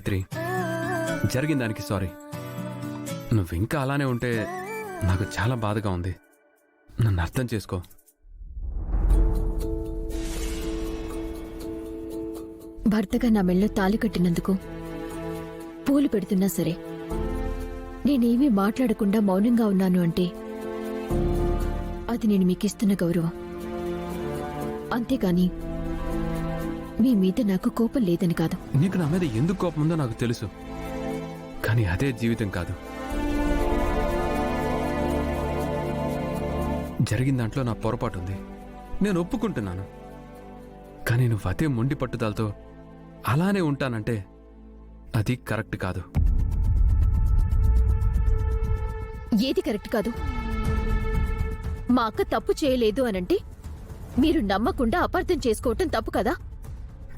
గాయత్రి, జరిగిన దానికి సారీ. నువ్వు ఇంకా అలానే ఉంటే నాకు చాలా బాధగా ఉంది. నన్ను అర్థం చేసుకో. భర్తగా నా మెళ్ళో తాళి కట్టినందుకు పూలు పెడుతున్నా సరే నేనేమీ మాట్లాడకుండా మౌనంగా ఉన్నాను అంటే అది నేను మీకిస్తున్న గౌరవం. అంతేకాని మీ మీద నాకు కోపం లేదని కాదు. నీకు నా మీద ఎందుకు కోపం ఉందో నాకు తెలుసు, కానీ అదే జీవితం కాదు. జరిగిన దాంట్లో నా పొరపాటు ఉంది, నేను ఒప్పుకుంటున్నాను. కానీ నువ్వు అదే మొండి పట్టుదలతో అలానే ఉంటానంటే అది కరెక్ట్ కాదు. ఏది కరెక్ట్ కాదు? మా అక్క తప్పు చేయలేదు అనంటే మీరు నమ్మకుండా అపార్థం చేసుకోవటం తప్పు కదా?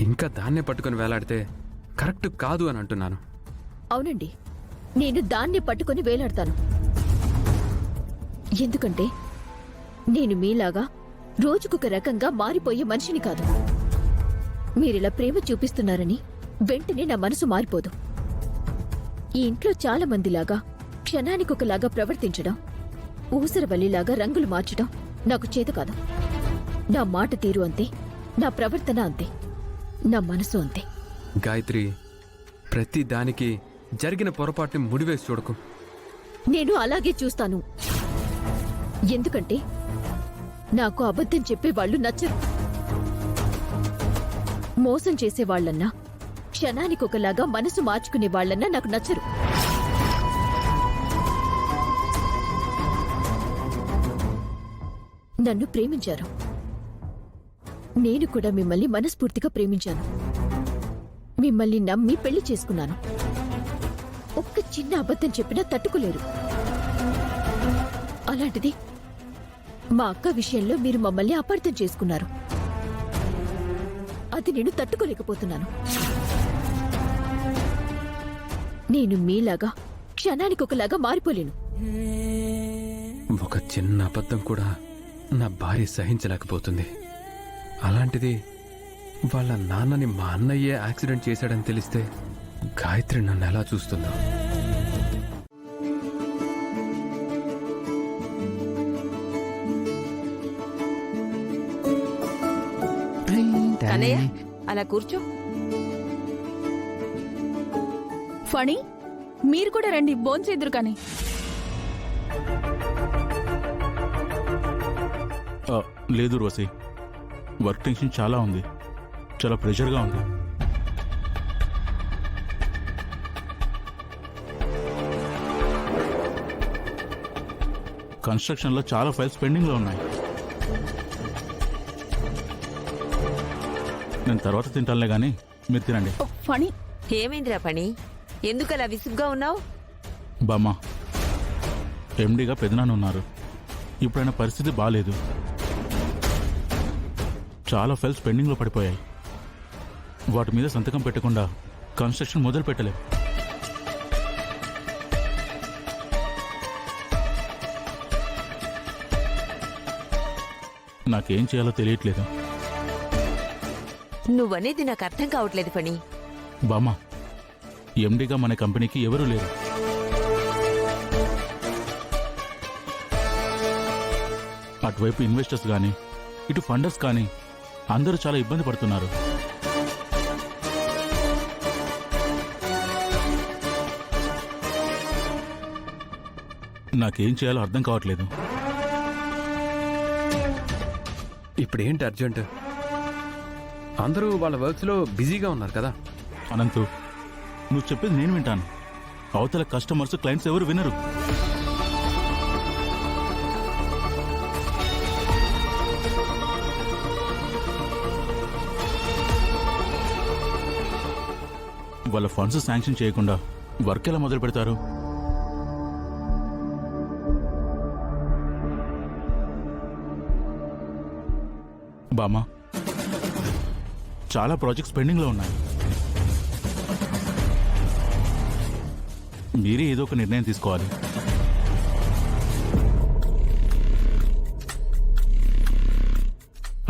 ఇంకా దాన్నే పట్టుకుని వేలాడితే కరెక్ట్ కాదు అని అంటున్నాను. అవునండి, నేను దాన్ని పట్టుకుని వేలాడతాను. ఎందుకంటే నేను మీలాగా రోజుకొక రకంగా మారిపోయే మనిషిని కాదు. మీరిలా ప్రేమ చూపిస్తున్నారని వెంటనే నా మనసు మారిపోదు. ఈ ఇంట్లో చాలా మందిలాగా క్షణానికొకలాగా ప్రవర్తించడం, ఊసరవల్లిలాగా రంగులు మార్చడం నాకు చేత కాదు. నా మాట తీరు అంతే, నా ప్రవర్తన అంతే, నా మనసు అంతే. గాయత్రి, ప్రతి దానికి జరిగిన పొరపాటుని ముడివేసి చూడకు. నేను అలాగే చూస్తాను. ఎందుకంటే నాకు అబద్ధం చెప్పేవాళ్లు నచ్చరు. మోసం చేసేవాళ్లన్నా, క్షణానికొకలాగా మనసు మార్చుకునే వాళ్లన్నా నాకు నచ్చరు. నన్ను ప్రేమించారు, నేను కూడా మిమ్మల్ని మనస్ఫూర్తిగా ప్రేమించాను. మిమ్మల్ని నమ్మి పెళ్లి చేసుకున్నాను. ఒక్క చిన్న అబద్ధం చెప్పినా తట్టుకోలేరు. అలాంటిది మా అక్క విషయంలో మీరు మమ్మల్ని అపార్థం చేసుకున్నారు. అది నేను తట్టుకోలేకపోతున్నాను. నేను మీలాగా క్షణానికొకలాగా మారిపోలేను. ఒక చిన్న అబద్ధం కూడా నా భార్య సహించలేకపోతుంది. అలాంటిది వాళ్ళ నాన్నని మా అన్నయ్యే యాక్సిడెంట్ చేశాడని తెలిస్తే గాయత్రి నన్ను ఎలా చూస్తుందో. అన్నయ్య, అలా కూర్చో. ఫణి, మీరు కూడా రండి, భోంచేద్దురు కానీ. లేదు రోసి, వర్క్ టెన్షన్ చాలా ఉంది, చాలా ప్రెషర్గా ఉంది. కన్స్ట్రక్షన్లో చాలా ఫైల్స్ పెండింగ్లో ఉన్నాయి. నేను తర్వాత తింటానులే కానీ మీరు తినండి. ఫణి, ఏమైందిరా పని? ఎందుకలా విసుగ్గా ఉన్నావు? బామ్మ, ఎండీగా పెదనాన్న ఉన్నారు. ఇప్పుడైనా పరిస్థితి బాగాలేదు. చాలా ఫైల్స్ పెండింగ్లో పడిపోయాయి. వాటి మీద సంతకం పెట్టకుండా కన్స్ట్రక్షన్ మొదలు పెట్టలేం. నాకేం చేయాలో తెలియట్లేదు. నువ్వనేది నాకు అర్థం కావట్లేదు పని. బామ్మ, ఎండీగా మన కంపెనీకి ఎవరూ లేరు. అటువైపు ఇన్వెస్టర్స్ కానీ ఇటు ఫండర్స్ కానీ అందరూ చాలా ఇబ్బంది పడుతున్నారు. నాకేం చేయాలో అర్థం కావట్లేదు. ఇప్పుడేంటి అర్జెంట్? అందరూ వాళ్ళ వర్క్స్లో బిజీగా ఉన్నారు కదా. అనంతు, నువ్వు చెప్పేది నేను వింటాను. అవతల కస్టమర్స్, క్లయింట్స్ ఎవరు వినరు. వాళ్ళ ఫండ్స్ శాంక్షన్ చేయకుండా వర్క్ ఎలా మొదలు పెడతారు? బామా, చాలా ప్రాజెక్ట్స్ పెండింగ్లో ఉన్నాయి. మీరే ఏదో ఒక నిర్ణయం తీసుకోవాలి.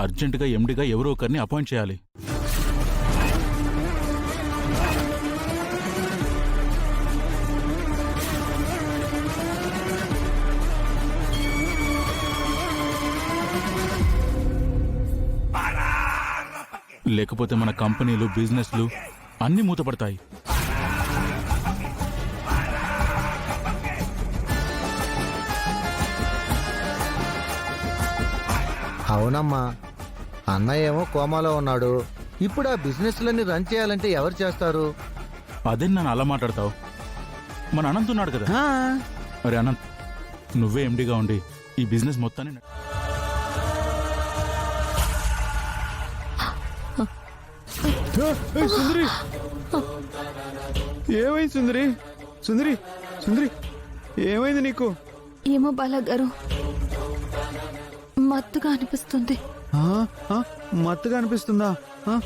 అర్జెంటుగా ఎండీగా ఎవరో ఒకరిని అపాయింట్ చేయాలి. లేకపోతే మన కంపెనీలు బిజినెస్లు అన్నీ మూతపడతాయి. అవునమ్మా, అన్నయ్య ఏమో కోమాలో ఉన్నాడు. ఇప్పుడు ఆ బిజినెస్లన్నీ రన్ చేయాలంటే ఎవరు చేస్తారు? అదే నన్ను అలా మాట్లాడతావు? మన అనంత్ ఉన్నాడు కదా. అరే అనంత్, నువ్వే ఎండిగా ఉండి ఈ బిజినెస్ మొత్తాన్ని సుందరి, ఏమైంది సుందరి? సుందరి, సుందరి, ఏమైంది నీకు? ఏమో బాలగారు, మత్తుగా అనిపిస్తుంది. ఆ, ఆ, మత్తుగా అనిపిస్తుందా? ఆ,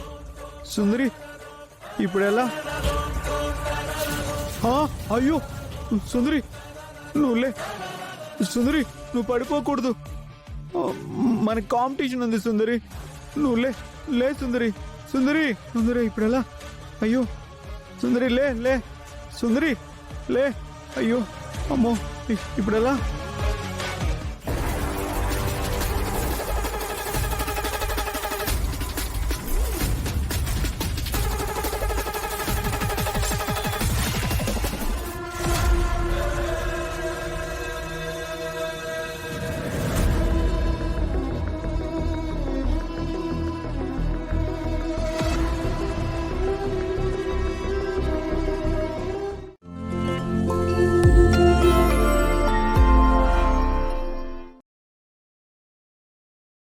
సుందరి, ఇప్పుడు ఎలా? ఆ, అయ్యో సుందరి, నువ్వు లే. సుందరి, నువ్వు పడిపోకూడదు. ఆ, మన కాంపిటీషన్ ఉంది సుందరి. నువ్వు లే, లే సుందరి. సుందరి, సుందరి, ఇప్పుడు ఎలా? అయ్యో సుందరి, లే లే. సుందరి, లే. అయ్యో అమ్మో, ఇప్పుడు ఎలా?